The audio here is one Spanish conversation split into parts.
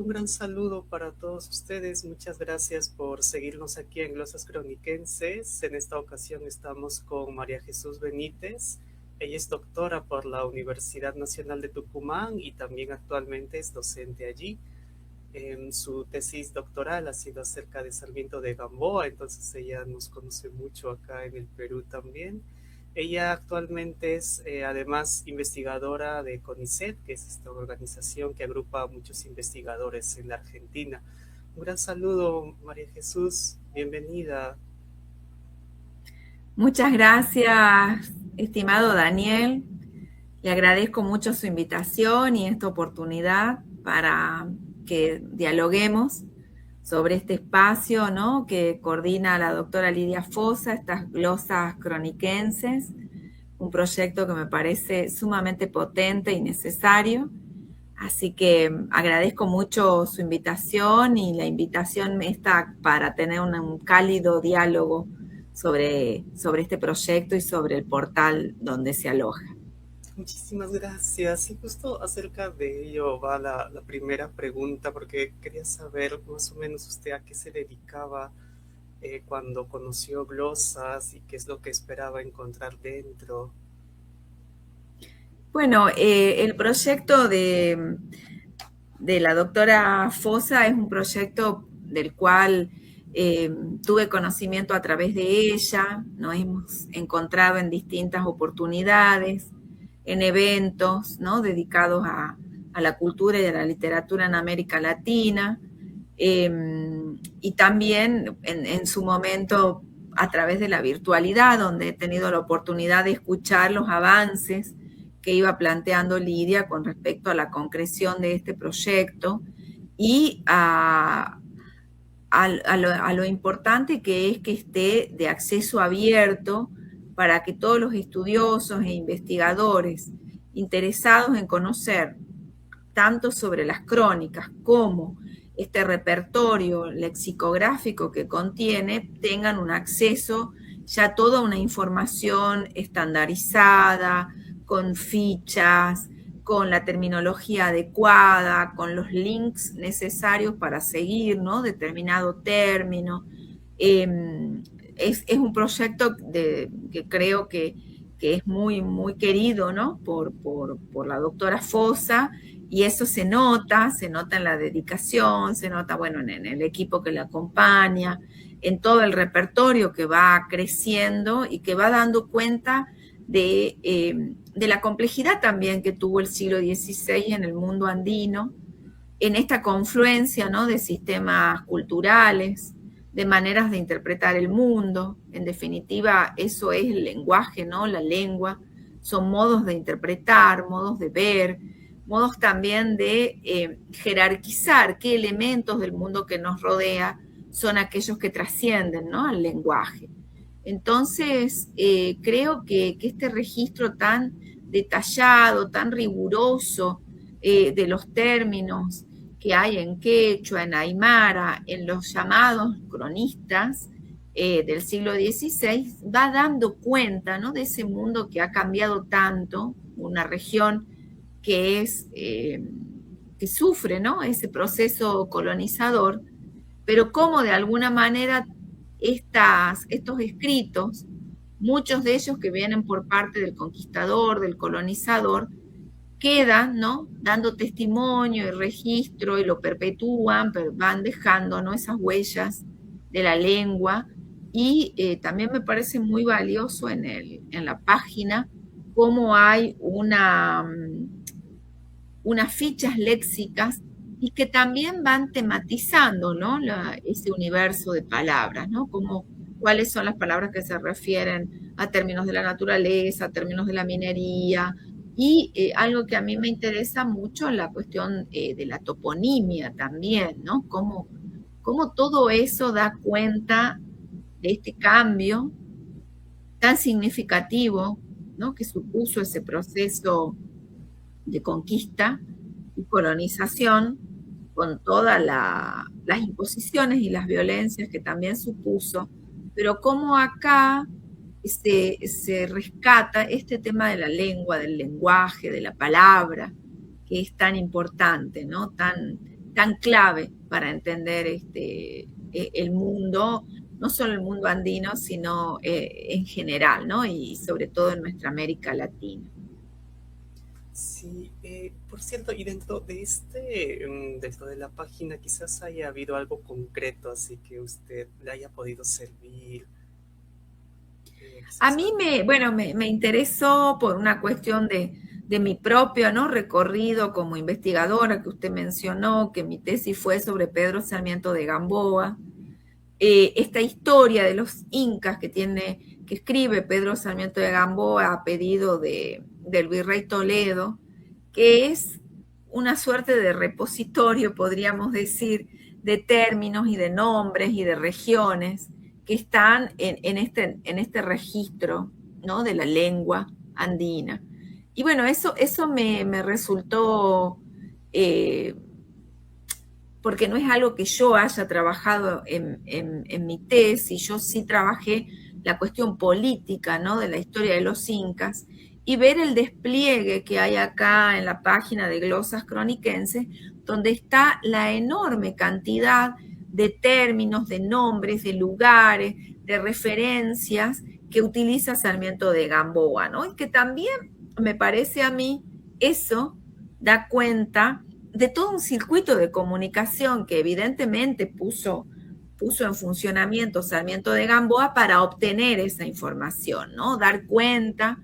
Un gran saludo para todos ustedes. Muchas gracias por seguirnos aquí en Glosas Croniquenses. En esta ocasión estamos con María Jesús Benítez. Ella es doctora por la Universidad Nacional de Tucumán y también actualmente es docente allí. Su tesis doctoral ha sido acerca de Sarmiento de Gamboa, entonces ella nos conoce mucho acá en el Perú también. Ella actualmente es además investigadora de CONICET, que es esta organización que agrupa a muchos investigadores en la Argentina. Un gran saludo, María Jesús, bienvenida. Muchas gracias, estimado Daniel. Le agradezco mucho su invitación y esta oportunidad para que dialoguemos sobre este espacio, ¿no?, que coordina la doctora Lidia Fossa, estas glosas croniquenses, un proyecto que me parece sumamente potente y necesario. Así que agradezco mucho su invitación y la invitación está para tener un cálido diálogo sobre este proyecto y sobre el portal donde se aloja. Muchísimas gracias. Y justo acerca de ello va la primera pregunta, porque quería saber más o menos usted a qué se dedicaba cuando conoció Glosas y qué es lo que esperaba encontrar dentro. Bueno, el proyecto de la doctora Fossa es un proyecto del cual tuve conocimiento a través de ella, nos hemos encontrado en distintas oportunidades, en eventos, ¿no?, dedicados a la cultura y a la literatura en América Latina, y también en su momento a través de la virtualidad, donde he tenido la oportunidad de escuchar los avances que iba planteando Lidia con respecto a la concreción de este proyecto y a lo importante que es que esté de acceso abierto para que todos los estudiosos e investigadores interesados en conocer tanto sobre las crónicas como este repertorio lexicográfico que contiene tengan un acceso ya a toda una información estandarizada, con fichas, con la terminología adecuada, con los links necesarios para seguir, ¿no?, determinado término. Es un proyecto que creo que es muy, muy querido, ¿no?, por la doctora Fossa, y eso se nota en la dedicación, se nota, bueno, en el equipo que le acompaña, en todo el repertorio que va creciendo y que va dando cuenta de la complejidad también que tuvo el siglo XVI en el mundo andino, en esta confluencia, ¿no?, de sistemas culturales, de maneras de interpretar el mundo. En definitiva, eso es el lenguaje, ¿no?, la lengua. Son modos de interpretar, modos de ver, modos también de jerarquizar qué elementos del mundo que nos rodea son aquellos que trascienden, ¿no?, al lenguaje. Entonces, creo que este registro tan detallado, tan riguroso de los términos que hay en quechua, en aymara, en los llamados cronistas del siglo XVI, va dando cuenta, ¿no?, de ese mundo que ha cambiado tanto, una región que que sufre, ¿no?, ese proceso colonizador, pero cómo de alguna manera estos escritos, muchos de ellos que vienen por parte del conquistador, del colonizador, quedan, ¿no?, dando testimonio y registro y lo perpetúan, pero van dejando, ¿no?, esas huellas de la lengua. Y también me parece muy valioso en la página cómo hay unas fichas léxicas y que también van tematizando, ¿no?, ese universo de palabras, ¿no?, como cuáles son las palabras que se refieren a términos de la naturaleza, a términos de la minería, y algo que a mí me interesa mucho, la cuestión de la toponimia también, ¿no?, cómo todo eso da cuenta de este cambio tan significativo, ¿no?, que supuso ese proceso de conquista y colonización, con todas las imposiciones y las violencias que también supuso, pero cómo acá se rescata este tema de la lengua, del lenguaje, de la palabra, que es tan importante, ¿no?, tan tan clave para entender el mundo, no solo el mundo andino, sino en general, ¿no? Y sobre todo en nuestra América Latina. Sí, por cierto, y dentro de la página quizás haya habido algo concreto, así que usted le haya podido servir. A Quizás mí algo. me interesó por una cuestión de mi propio, ¿no?, recorrido como investigadora que usted mencionó, que mi tesis fue sobre Pedro Sarmiento de Gamboa. Esta historia de los incas que escribe Pedro Sarmiento de Gamboa a pedido del virrey Toledo, que es una suerte de repositorio, podríamos decir, de términos y de nombres y de regiones que están en este registro, ¿no?, de la lengua andina. Y bueno, eso me resultó, porque no es algo que yo haya trabajado en mi tesis, yo sí trabajé la cuestión política, ¿no?, de la historia de los incas, y ver el despliegue que hay acá en la página de Glosas Croniquenses, donde está la enorme cantidad de términos, de nombres, de lugares, de referencias que utiliza Sarmiento de Gamboa, ¿no? Y que también me parece a mí eso da cuenta de todo un circuito de comunicación que evidentemente puso en funcionamiento Sarmiento de Gamboa para obtener esa información, ¿no? Dar cuenta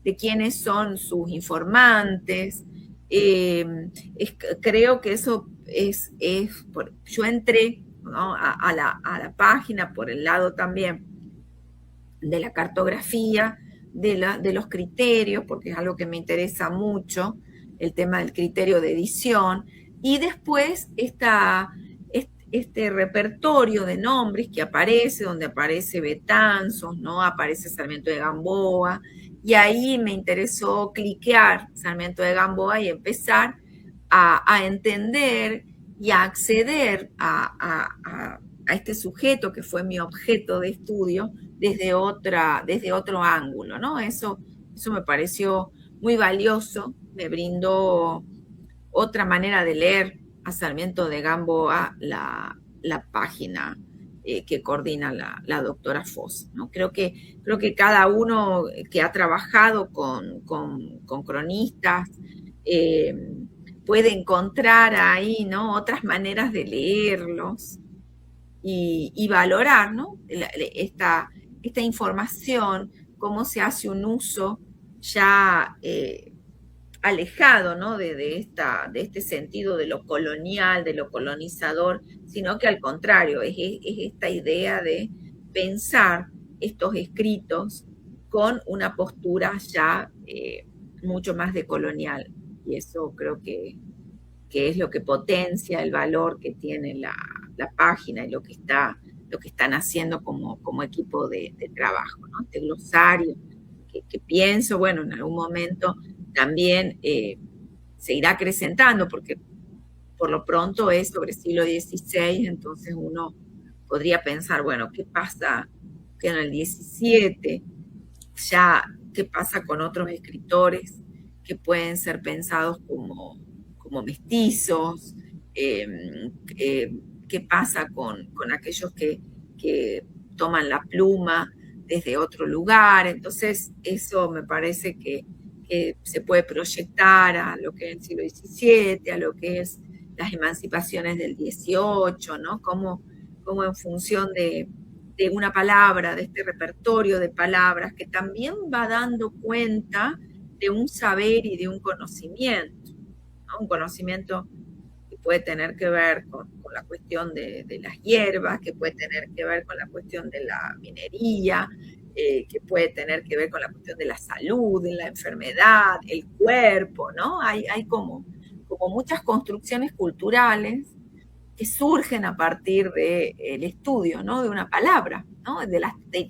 de quiénes son sus informantes. Creo que eso yo entré, ¿no?, a la página por el lado también de la cartografía, de los criterios, porque es algo que me interesa mucho, el tema del criterio de edición, y después este repertorio de nombres que aparece, donde aparece Betanzos, ¿no?, aparece Sarmiento de Gamboa, y ahí me interesó cliquear Sarmiento de Gamboa y empezar a entender y a acceder a este sujeto que fue mi objeto de estudio desde otro ángulo, ¿no? Eso me pareció muy valioso, me brindó otra manera de leer a Sarmiento de Gamboa la página que coordina la doctora Foss, ¿no? Creo que cada uno que ha trabajado con cronistas puede encontrar ahí, ¿no?, otras maneras de leerlos y valorar, ¿no?, esta información, cómo se hace un uso ya alejado, ¿no?, de este sentido de lo colonial, de lo colonizador, sino que al contrario, es esta idea de pensar estos escritos con una postura ya mucho más decolonial. Y eso creo que es lo que potencia el valor que tiene la página y lo que están haciendo como equipo de trabajo, ¿no? Este glosario que pienso, bueno, en algún momento también se irá acrecentando, porque por lo pronto es sobre siglo XVI, entonces uno podría pensar, bueno, ¿qué pasa que en el XVII? Ya, ¿qué pasa con otros escritores que pueden ser pensados como mestizos? ¿Qué pasa con aquellos que toman la pluma desde otro lugar? Entonces, eso me parece que se puede proyectar a lo que es el siglo XVII, a lo que es las emancipaciones del XVIII, ¿no? Como en función de una palabra, de este repertorio de palabras, que también va dando cuenta de un saber y de un conocimiento, ¿no? Un conocimiento que puede tener que ver con la cuestión de las hierbas, que puede tener que ver con la cuestión de la minería, que puede tener que ver con la cuestión de la salud, de la enfermedad, el cuerpo, ¿no? Hay como muchas construcciones culturales que surgen a partir del estudio, ¿no?, de una palabra, ¿no?,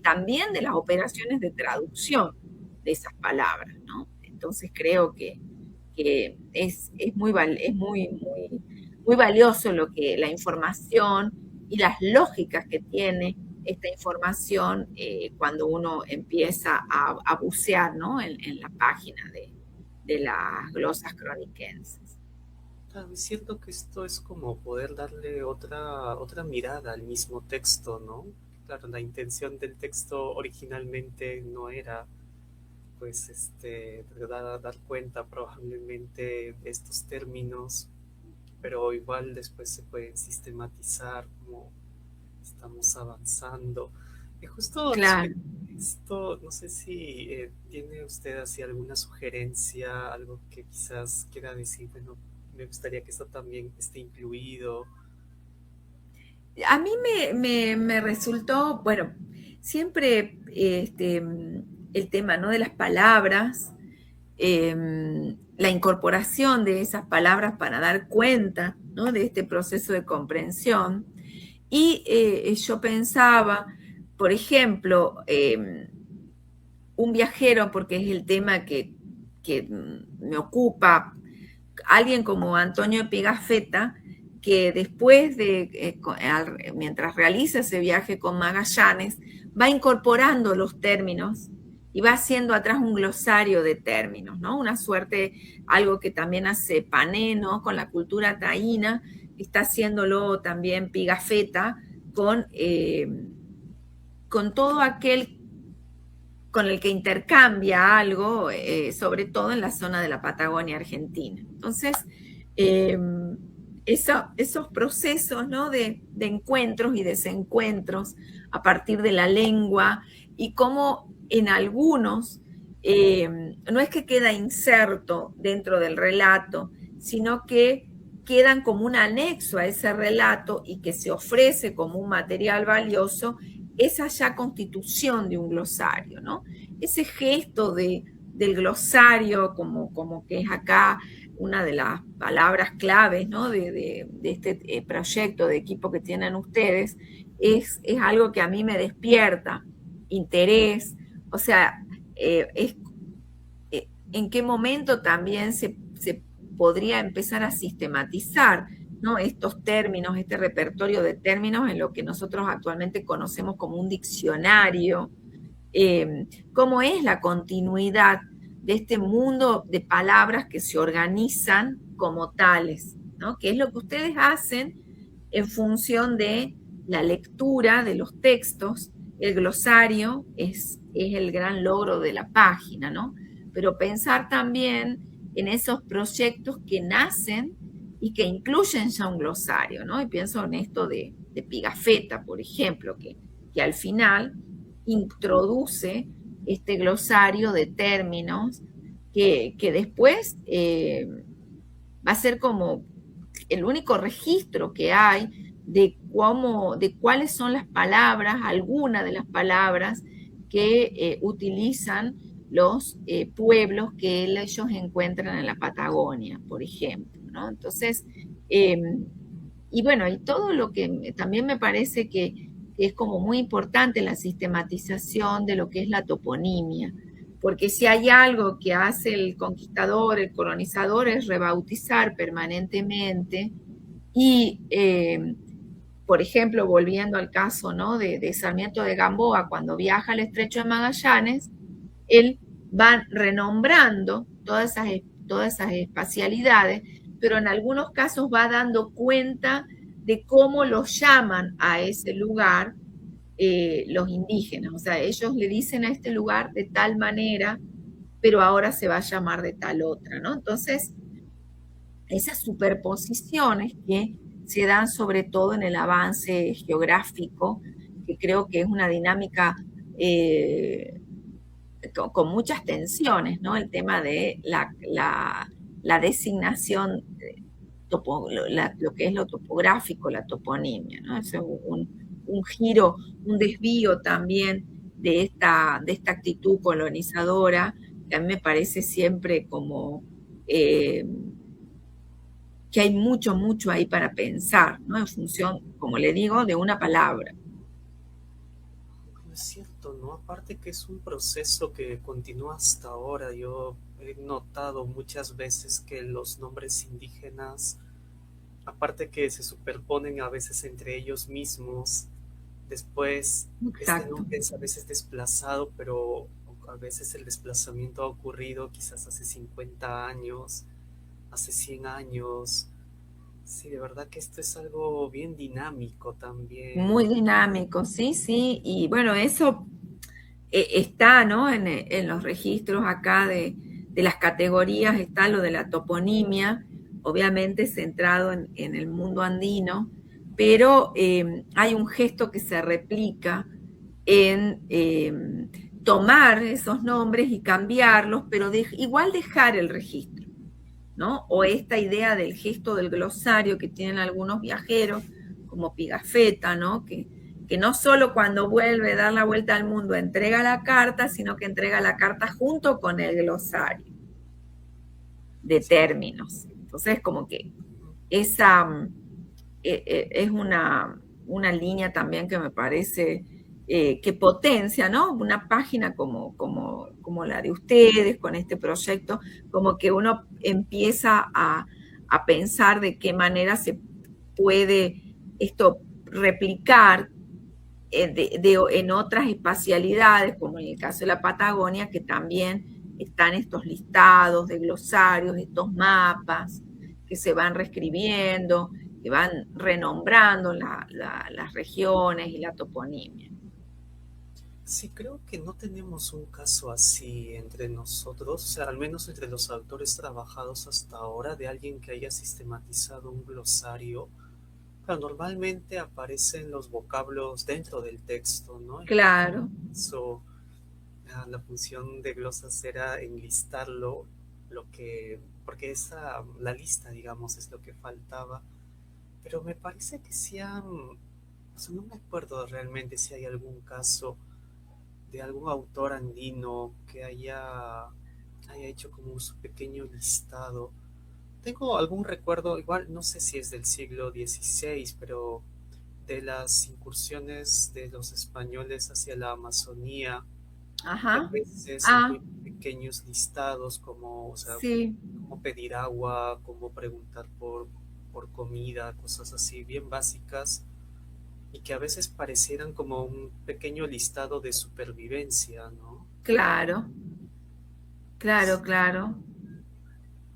también de las operaciones de traducción de esas palabras, ¿no? Entonces creo que es muy valioso la información y las lógicas que tiene esta información cuando uno empieza a bucear, ¿no?, en la página de las glosas croniquenses. Claro, es cierto que esto es como poder darle otra mirada al mismo texto, ¿no? Claro, la intención del texto originalmente no era, pues, dar cuenta probablemente de estos términos, pero igual después se pueden sistematizar como estamos avanzando. Y justo Claro. respecto a esto, no sé si tiene usted así alguna sugerencia, algo que quizás quiera decir, bueno, me gustaría que esto también esté incluido. A mí me resultó, bueno, siempre el tema, ¿no? De las palabras, la incorporación de esas palabras para dar cuenta, ¿no? De este proceso de comprensión. Y yo pensaba, por ejemplo, un viajero, porque es el tema que me ocupa, alguien como Antonio Pigafetta, que después de, mientras realiza ese viaje con Magallanes, va incorporando los términos y va haciendo atrás un glosario de términos, ¿no? Una suerte, algo que también hace Pané, ¿no? Con la cultura taína, está haciéndolo también Pigafetta con todo aquel con el que intercambia algo, sobre todo en la zona de la Patagonia Argentina. Entonces, eh, esos procesos, ¿no? de encuentros y desencuentros a partir de la lengua y cómo en algunos no es que queda inserto dentro del relato, sino que quedan como un anexo a ese relato y que se ofrece como un material valioso esa ya constitución de un glosario, ¿no? Ese gesto del glosario, como que es acá una de las palabras claves, ¿no? de este proyecto de equipo que tienen ustedes, es algo que a mí me despierta interés, o sea, es en qué momento también se podría empezar a sistematizar, ¿no? Estos términos, este repertorio de términos en lo que nosotros actualmente conocemos como un diccionario, cómo es la continuidad de este mundo de palabras que se organizan como tales, ¿no? Que es lo que ustedes hacen en función de la lectura de los textos. El glosario es el gran logro de la página, ¿no? Pero pensar también en esos proyectos que nacen y que incluyen ya un glosario, ¿no? Y pienso en esto de Pigafetta, por ejemplo, que al final introduce este glosario de términos que después va a ser como el único registro que hay de cuáles son las palabras, algunas de las palabras que utilizan los pueblos que ellos encuentran en la Patagonia, por ejemplo, ¿no? Entonces, eh, y bueno, y todo lo que también me parece que es como muy importante la sistematización de lo que es la toponimia, porque si hay algo que hace el conquistador, el colonizador, es rebautizar permanentemente y, por ejemplo, volviendo al caso, ¿no? de Sarmiento de Gamboa, cuando viaja al Estrecho de Magallanes, él va renombrando todas esas espacialidades, pero en algunos casos va dando cuenta de cómo los llaman a ese lugar los indígenas. O sea, ellos le dicen a este lugar de tal manera, pero ahora se va a llamar de tal otra, ¿no? Entonces, esas superposiciones que se dan sobre todo en el avance geográfico, que creo que es una dinámica con muchas tensiones, ¿no? El tema de la designación, lo que es lo topográfico, la toponimia, ¿no? Es un giro, un desvío también de esta actitud colonizadora, que a mí me parece siempre como eh, que hay mucho, mucho ahí para pensar, ¿no? En función, como le digo, de una palabra. No es cierto, ¿no? Aparte que es un proceso que continúa hasta ahora. Yo he notado muchas veces que los nombres indígenas, aparte que se superponen a veces entre ellos mismos, después este Exacto. nombre es a veces desplazado, pero a veces el desplazamiento ha ocurrido quizás hace 50 años, hace 100 años. Sí, de verdad que esto es algo bien dinámico también. Muy dinámico, sí, sí. Y bueno, eso está, ¿no? En los registros acá de las categorías está lo de la toponimia, obviamente centrado en el mundo andino, pero hay un gesto que se replica en tomar esos nombres y cambiarlos, pero igual dejar el registro, ¿no? O esta idea del gesto del glosario que tienen algunos viajeros, como Pigafetta, ¿no? Que no solo cuando vuelve a dar la vuelta al mundo entrega la carta, sino que entrega la carta junto con el glosario de Sí, términos. Entonces, como que esa es una línea también que me parece que potencia, ¿no? Una página como la de ustedes, con este proyecto, como que uno empieza a pensar de qué manera se puede esto replicar en otras espacialidades, como en el caso de la Patagonia, que también están estos listados de glosarios, estos mapas que se van reescribiendo, que van renombrando las regiones y la toponimia. sí, creo que no tenemos un caso así entre nosotros, o sea, al menos entre los autores trabajados hasta ahora, de alguien que haya sistematizado un glosario. Claro, normalmente aparecen los vocablos dentro del texto, ¿no? Y Claro, eso, la función de glosas era enlistarlo, porque la lista, digamos, es lo que faltaba. Pero me parece que o sea, no me acuerdo realmente si hay algún caso de algún autor andino que haya hecho como su pequeño listado. Tengo algún recuerdo, igual no sé si es del siglo XVI, pero de las incursiones de los españoles hacia la Amazonía, que a ajá, veces en ah, muy pequeños listados, como, o sea, sí, cómo pedir agua, cómo preguntar por comida, cosas así bien básicas, y que a veces parecieran como un pequeño listado de supervivencia, ¿no? claro, claro, claro.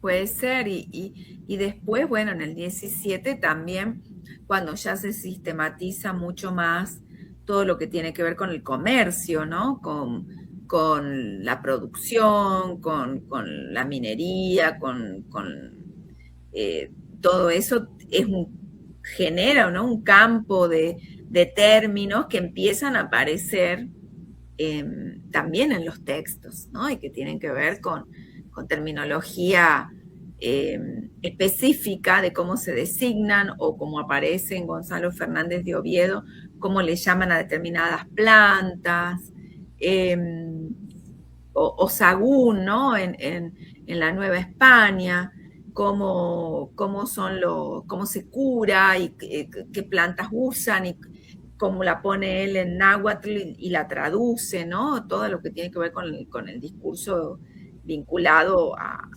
Puede ser, y después, bueno, en el 17 también, cuando ya se sistematiza mucho más todo lo que tiene que ver con el comercio, ¿no? Con la producción, con la minería, eh, todo eso genera, ¿no? Un campo de términos que empiezan a aparecer también en los textos, ¿no? Y que tienen que ver con terminología específica de cómo se designan o como aparece en Gonzalo Fernández de Oviedo, cómo le llaman a determinadas plantas, eh, o sagún, ¿no? En la Nueva España, cómo se cura y qué plantas usan y cómo la pone él en náhuatl y la traduce, ¿no? Todo lo que tiene que ver con el discurso vinculado a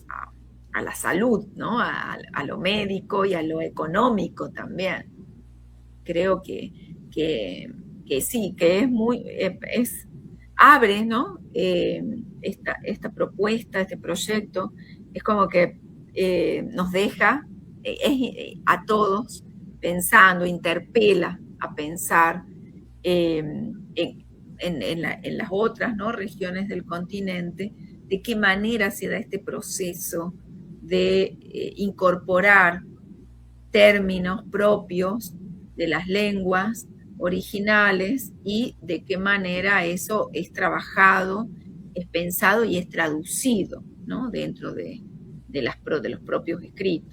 la salud, ¿no? A lo médico y a lo económico también. Creo que sí, que es abre, ¿no? Esta propuesta, este proyecto, es como que nos deja a todos pensando, interpela a pensar en las otras, ¿no? Regiones del continente, de qué manera se da este proceso de incorporar términos propios de las lenguas originales y de qué manera eso es trabajado, es pensado y es traducido, ¿no? Dentro de los propios escritos.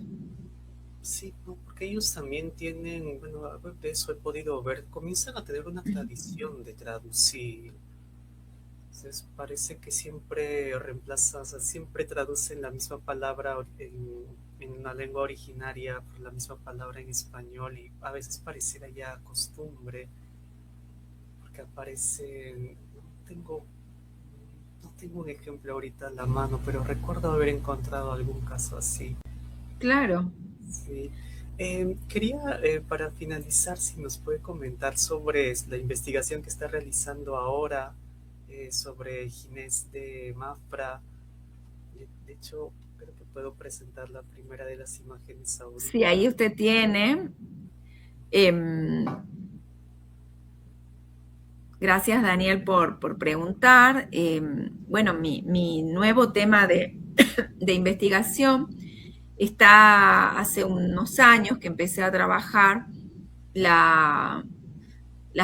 Sí, no, porque ellos también tienen, bueno, algo de eso he podido ver, comienzan a tener una tradición de traducir. Entonces parece que siempre reemplazan, o sea, siempre traducen la misma palabra en una lengua originaria por la misma palabra en español, y a veces pareciera ya costumbre, porque aparecen, tengo, no tengo un ejemplo ahorita a la mano, pero recuerdo haber encontrado algún caso así. Claro. Sí. Quería, para finalizar, si nos puede comentar sobre la investigación que está realizando ahora, sobre Ginés de Mafra. De hecho, creo que puedo presentar la primera de las imágenes ahorita. Sí, ahí usted tiene. Gracias, Daniel, por preguntar. Bueno, mi nuevo tema de investigación está hace unos años que empecé a trabajar las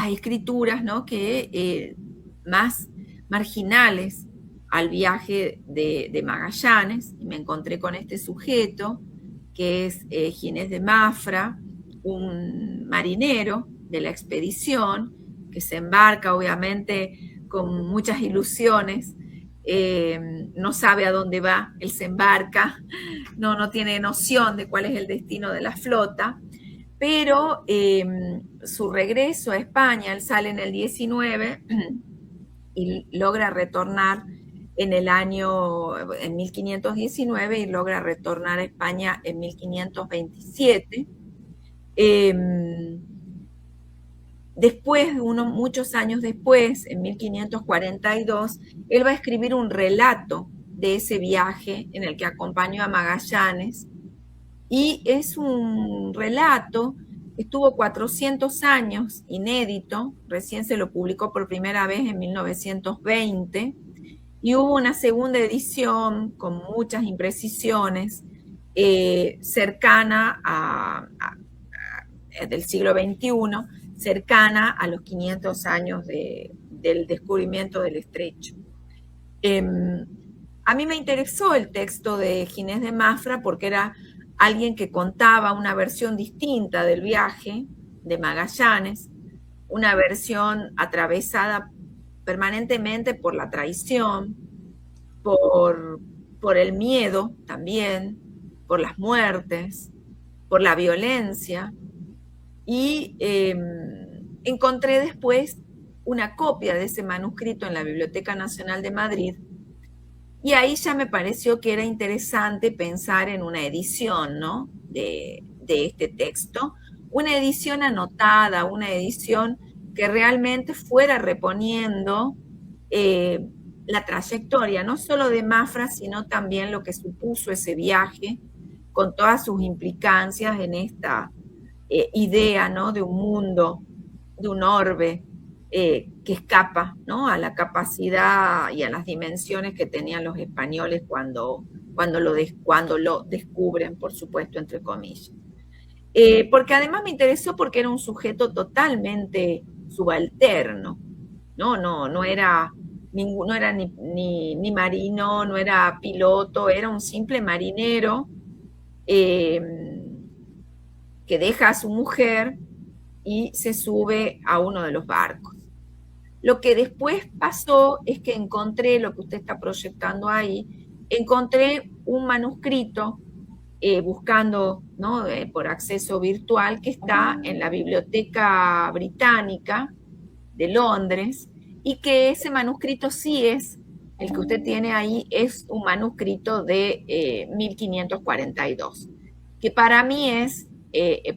escrituras, ¿no?, que más marginales al viaje de Magallanes, y me encontré con este sujeto que es Ginés de Mafra, un marinero de la expedición que se embarca obviamente con muchas ilusiones, no sabe a dónde va, él se embarca, no tiene noción de cuál es el destino de la flota, pero su regreso a España, él sale en el 19 y logra retornar en 1519 y logra retornar a España en 1527. Después, muchos años después, en 1542, él va a escribir un relato de ese viaje en el que acompañó a Magallanes, y es un relato que estuvo 400 años inédito, recién se lo publicó por primera vez en 1920, y hubo una segunda edición con muchas imprecisiones, cercana del siglo XXI, cercana a los 500 años del descubrimiento del estrecho. A mí me interesó el texto de Ginés de Mafra porque era alguien que contaba una versión distinta del viaje de Magallanes, una versión atravesada permanentemente por la traición, por el miedo también, por las muertes, por la violencia, y encontré después una copia de ese manuscrito en la Biblioteca Nacional de Madrid, y ahí ya me pareció que era interesante pensar en una edición, ¿no?, de este texto, una edición anotada, una edición que realmente fuera reponiendo la trayectoria, no solo de Mafra, sino también lo que supuso ese viaje, con todas sus implicancias en esta idea, ¿no?, de un mundo, de un orbe que escapa, ¿no?, a la capacidad y a las dimensiones que tenían los españoles cuando lo descubren, por supuesto, entre comillas. Porque además me interesó porque era un sujeto totalmente subalterno, no era ni marino, no era piloto, era un simple marinero que deja a su mujer y se sube a uno de los barcos. Lo que después pasó es que encontré lo que usted está proyectando ahí, encontré un manuscrito buscando, ¿no?, por acceso virtual, que está en la Biblioteca Británica de Londres, y que ese manuscrito sí es, el que usted tiene ahí, es un manuscrito de 1542, que para mí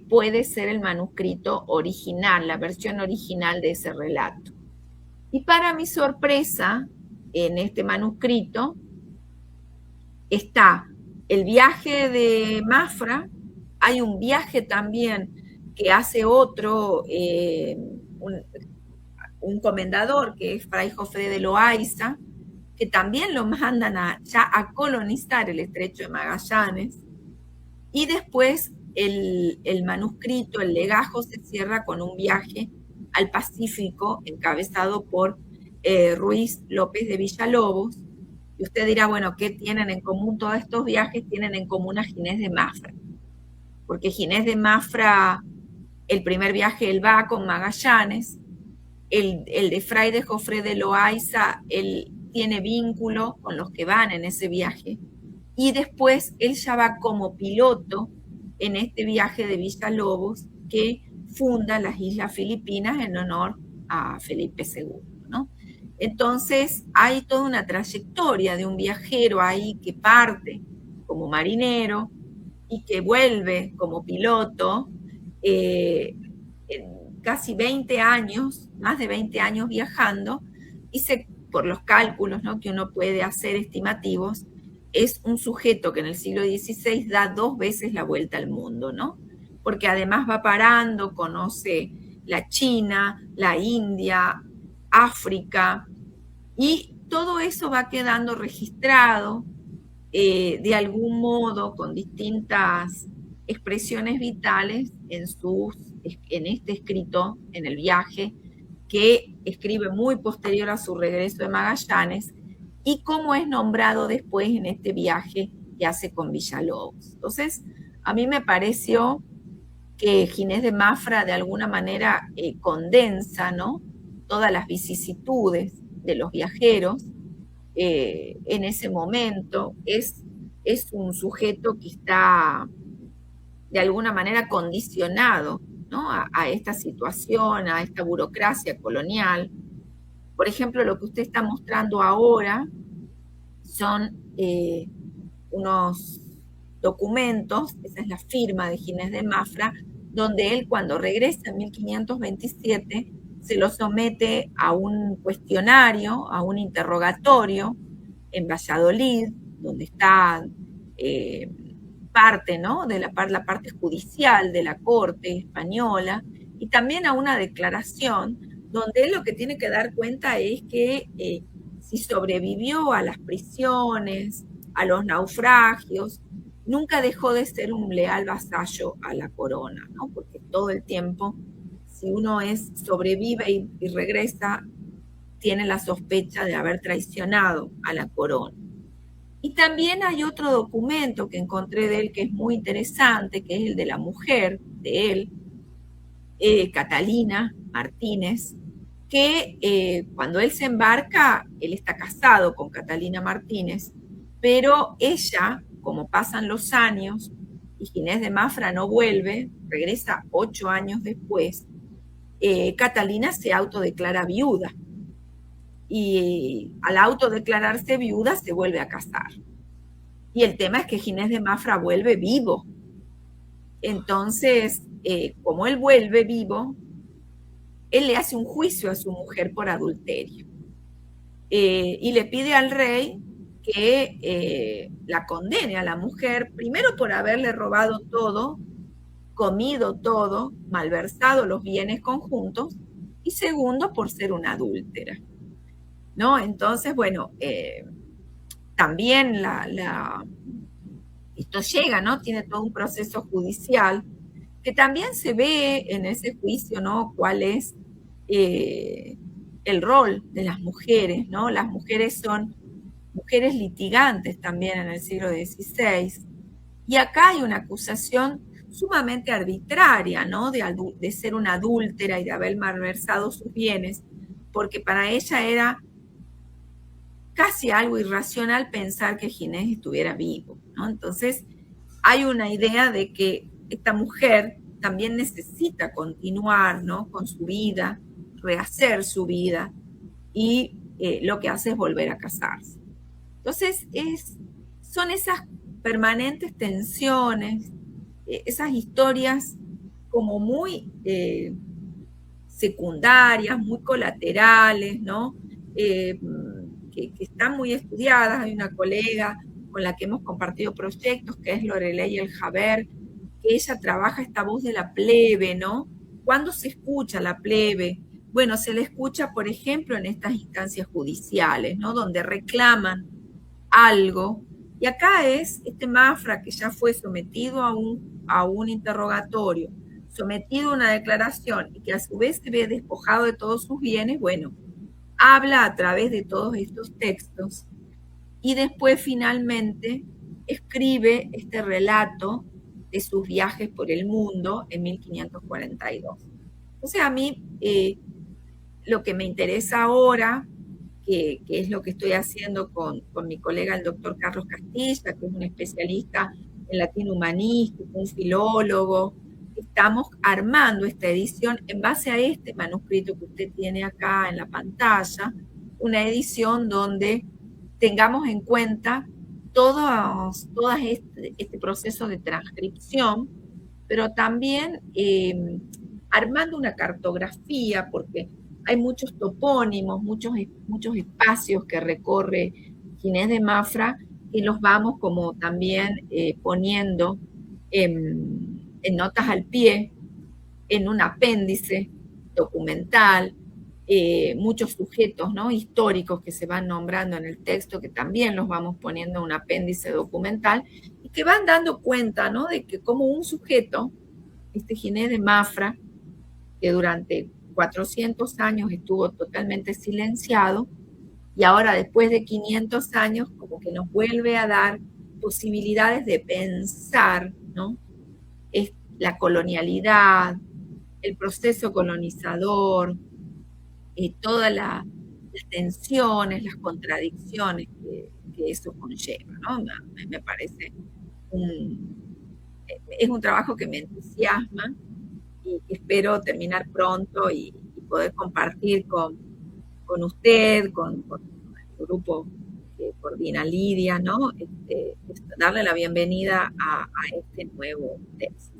puede ser el manuscrito original, la versión original de ese relato. Y para mi sorpresa, en este manuscrito está el viaje de Mafra, hay un viaje también que hace otro, un comendador que es Fray Jofre de Loaiza, que también lo mandan ya a colonizar el estrecho de Magallanes, y después el manuscrito, el legajo, se cierra con un viaje al Pacífico encabezado por Ruiz López de Villalobos. Y usted dirá, bueno, ¿qué tienen en común todos estos viajes? Tienen en común a Ginés de Mafra, porque Ginés de Mafra, el primer viaje él va con Magallanes, el de Fray de Jofre de Loaiza, él tiene vínculo con los que van en ese viaje, y después él ya va como piloto en este viaje de Villalobos, que funda las Islas Filipinas en honor a Felipe II, ¿no? Entonces hay toda una trayectoria de un viajero ahí que parte como marinero y que vuelve como piloto, casi 20 años, más de 20 años viajando, y por los cálculos, ¿no?, que uno puede hacer estimativos, es un sujeto que en el siglo XVI da 2 veces la vuelta al mundo, ¿no? Porque además va parando, conoce la China, la India, África, y todo eso va quedando registrado de algún modo con distintas expresiones vitales en este escrito, en el viaje, que escribe muy posterior a su regreso de Magallanes, y cómo es nombrado después en este viaje que hace con Villalobos. Entonces, a mí me pareció que Ginés de Mafra de alguna manera condensa, ¿no?, todas las vicisitudes de los viajeros en ese momento. Es un sujeto que está de alguna manera condicionado, ¿no?, a esta situación, a esta burocracia colonial. Por ejemplo, lo que usted está mostrando ahora son unos documentos, esa es la firma de Ginés de Mafra, donde él, cuando regresa en 1527, se lo somete a un cuestionario, a un interrogatorio en Valladolid, donde está parte, ¿no?, de la parte judicial de la corte española, y también a una declaración donde él lo que tiene que dar cuenta es que si sobrevivió a las prisiones, a los naufragios, nunca dejó de ser un leal vasallo a la corona, ¿no? Porque todo el tiempo, si uno sobrevive y regresa, tiene la sospecha de haber traicionado a la corona. Y también hay otro documento que encontré de él que es muy interesante, que es el de la mujer de él, Catalina Martínez, que cuando él se embarca, él está casado con Catalina Martínez, pero ella, como pasan los años y Ginés de Mafra no vuelve, regresa 8 años después, Catalina se autodeclara viuda, y al autodeclararse viuda se vuelve a casar. Y el tema es que Ginés de Mafra vuelve vivo. Entonces, como él vuelve vivo, él le hace un juicio a su mujer por adulterio. Y le pide al rey que la condene a la mujer, primero por haberle robado todo, comido todo, malversado los bienes conjuntos, y segundo por ser una adúltera, ¿no? Entonces, bueno, también esto llega, ¿no? Tiene todo un proceso judicial que también se ve en ese juicio, ¿no?, cuál es el rol de las mujeres, ¿no? Las mujeres son mujeres litigantes también en el siglo XVI, y acá hay una acusación sumamente arbitraria, ¿no?, de ser una adúltera y de haber malversado sus bienes, porque para ella era casi algo irracional pensar que Ginés estuviera vivo, ¿no? Entonces, hay una idea de que esta mujer también necesita continuar, ¿no?, con su vida, rehacer su vida, y lo que hace es volver a casarse. Entonces, son esas permanentes tensiones, esas historias como muy secundarias, muy colaterales, ¿no?, que están muy estudiadas. Hay una colega con la que hemos compartido proyectos, que es Lorelei El Jaber, que ella trabaja esta voz de la plebe, ¿no? ¿Cuándo se escucha la plebe? Bueno, se le escucha, por ejemplo, en estas instancias judiciales, ¿no?, donde reclaman algo. Y acá es este Mafra, que ya fue sometido a un interrogatorio, sometido a una declaración, y que a su vez se ve despojado de todos sus bienes. Bueno, habla a través de todos estos textos, y después finalmente escribe este relato de sus viajes por el mundo en 1542. Entonces, a mí lo que me interesa ahora, que es lo que estoy haciendo con mi colega el doctor Carlos Castilla, que es un especialista en latín humanístico, un filólogo, estamos armando esta edición en base a este manuscrito que usted tiene acá en la pantalla, una edición donde tengamos en cuenta todo este proceso de transcripción, pero también armando una cartografía, porque hay muchos topónimos, muchos espacios que recorre Ginés de Mafra, y los vamos como también poniendo en notas al pie, en un apéndice documental, muchos sujetos, ¿no?, históricos que se van nombrando en el texto, que también los vamos poniendo en un apéndice documental, y que van dando cuenta, ¿no?, de que como un sujeto, este Ginés de Mafra, que durante 400 años estuvo totalmente silenciado, y ahora después de 500 años como que nos vuelve a dar posibilidades de pensar, ¿no?, es la colonialidad, el proceso colonizador, todas las tensiones, las contradicciones que eso conlleva, ¿no? Me parece es un trabajo que me entusiasma y espero terminar pronto y poder compartir con usted, con el grupo que coordina Lidia, ¿no? Darle la bienvenida a este nuevo texto.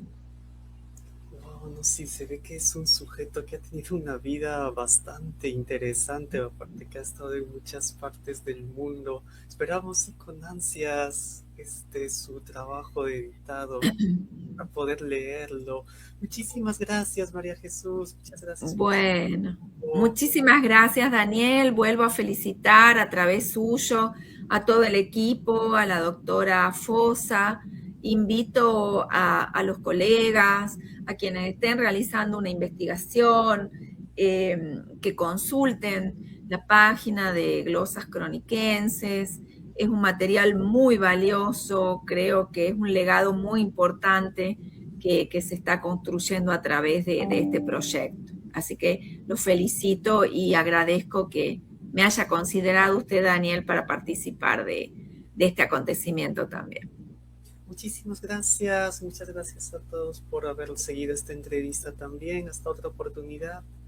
Wow, no, sí, se ve que es un sujeto que ha tenido una vida bastante interesante, aparte que ha estado en muchas partes del mundo. Esperamos sí, con ansias su trabajo editado para poder leerlo. Muchísimas gracias, María Jesús. Muchas gracias por su Bueno, tiempo. muchísimas gracias, Daniel. Vuelvo a felicitar a través suyo a todo el equipo, a la doctora Fosa. Invito a los colegas, a quienes estén realizando una investigación, que consulten la página de Glosas Croniquenses. Es un material muy valioso, creo que es un legado muy importante que se está construyendo a través de este proyecto. Así que los felicito y agradezco que me haya considerado usted, Daniel, para participar de este acontecimiento también. Muchas gracias a todos por haber seguido esta entrevista también. Hasta otra oportunidad.